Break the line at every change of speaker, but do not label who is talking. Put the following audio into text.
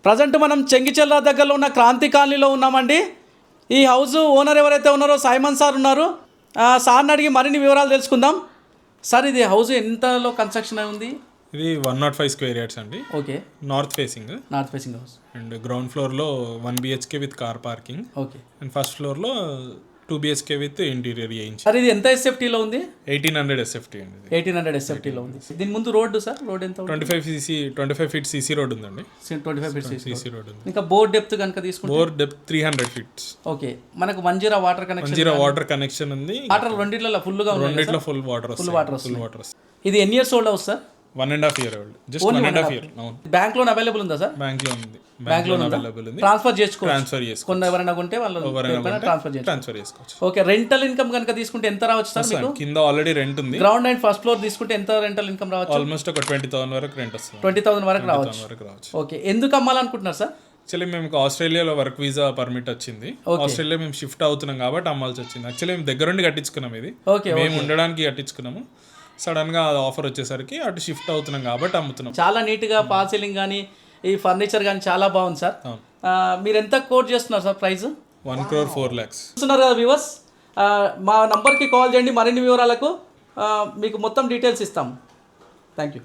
Present మనం చెంగిచెర్ల దగ్గరలో ఉన్న క్రాంతి కాలనీలో ఉన్నామండి. ఈ హౌస్ ఓనర్ ఎవరైతే ఉన్నారో సైమన్ సార్ ఉన్నారు. సార్ని అడిగి మరిన్ని వివరాలు తెలుసుకుందాం. సార్, ఇది హౌస్ ఎంతలో కన్స్ట్రక్షన్ ఉంది?
ఇది 105 స్క్వేర్ యార్డ్స్ అండి.
Okay.
North facing
house
and ground ఫ్లోర్లో 1 BHK with car parking.
Okay.
And first ఫ్లోర్లో 2 BHK విత్ ఇంటీరియర్ చేయించి.
సార్, ఇది ఎంత ఎస్ఎఫ్టీలో ఉంది?
1800 SFT అండి.
1800 ఎస్ఎఫ్టీలో ఉంది. దీని ముందు రోడ్డు సార్, రోడ్ ఎంత?
25 feet CC రోడ్ ఉందండి.
25 feet
CC రోడ్ ఉంది.
ఇంకా బోర్ డెప్త్ కనుక తీసుకుంటే
బోర్ డెప్త్ 300 feet.
ఓకే. మనకు 10 వాటర్ కనెక్షన్.
10 వాటర్ కనెక్షన్ ఉంది.
వాటర్ రెండిట్లో ఫుల్గా ఉంది.
రెండిట్లో ఫుల్ వాటర్
ఇది ఎన్ని years old house sir?
1.5 year old. Just 1.5 year.
Bank loan available ఉందా సార్?
బ్యాంక్ లోన్ ఉంది.
అవైలబుల్ ఉంది. ట్రాన్స్ఫర్ చేసుకోవచ్చు. ఎవరైనా కొంటే వాళ్ళు ట్రాన్స్ఫర్ చేసుకోవచ్చు. ఓకే. రెంటల్ ఇన్కమ్ కనుక తీసుకుంటే ఎంత రావచ్చు సార్ మీకు?
కింద ఆల్రెడీ రెంట్ ఉంది.
గ్రౌండ్ అండ్ ఫస్ట్ ఫ్లోర్ తీసుకుంటే ఎంత రెంటల్ ఇన్కమ్ రావచ్చు?
ఆల్మోస్ట్ ఒక 20,000 వరకు రెంట్ వస్తుంది.
20,000 వరకు రావచ్చు. ఓకే. ఎందుకు అమ్మాలనుకుంటున్నారు సార్?
యాక్చువల్లీ మేము ఆస్ట్రేలియాలో వర్క్ వీసా పర్మిట్ వచ్చింది. ఆస్ట్రేలియా మేము షిఫ్ట్ అవుతున్నాం కాబట్టి అమ్మాల్సి వచ్చింది. యాక్చువల్లీ మేము దగ్గరుండి కట్టించుకున్నాం. ఇది మేము ఉండడానికి కట్టించుకున్నాము. సడన్ గా ఆఫర్ వచ్చేసరికి అటు షిఫ్ట్ అవుతున్నాం కాబట్టి అమ్ముతున్నాం.
చాలా నీట్ గా ఫాల్ సీలింగ్ కానీ ఈ ఫర్నిచర్ కానీ చాలా బాగుంది సార్. మీరు ఎంత కోట్ చేస్తున్నారు సార్ ప్రైస్?
1,04,00,000
చూస్తున్నారు కదా వ్యూవర్స్. మా నంబర్కి కాల్ చేయండి. మరిన్ని వివరాలకు మీకు మొత్తం డీటెయిల్స్ ఇస్తాం. Thank you.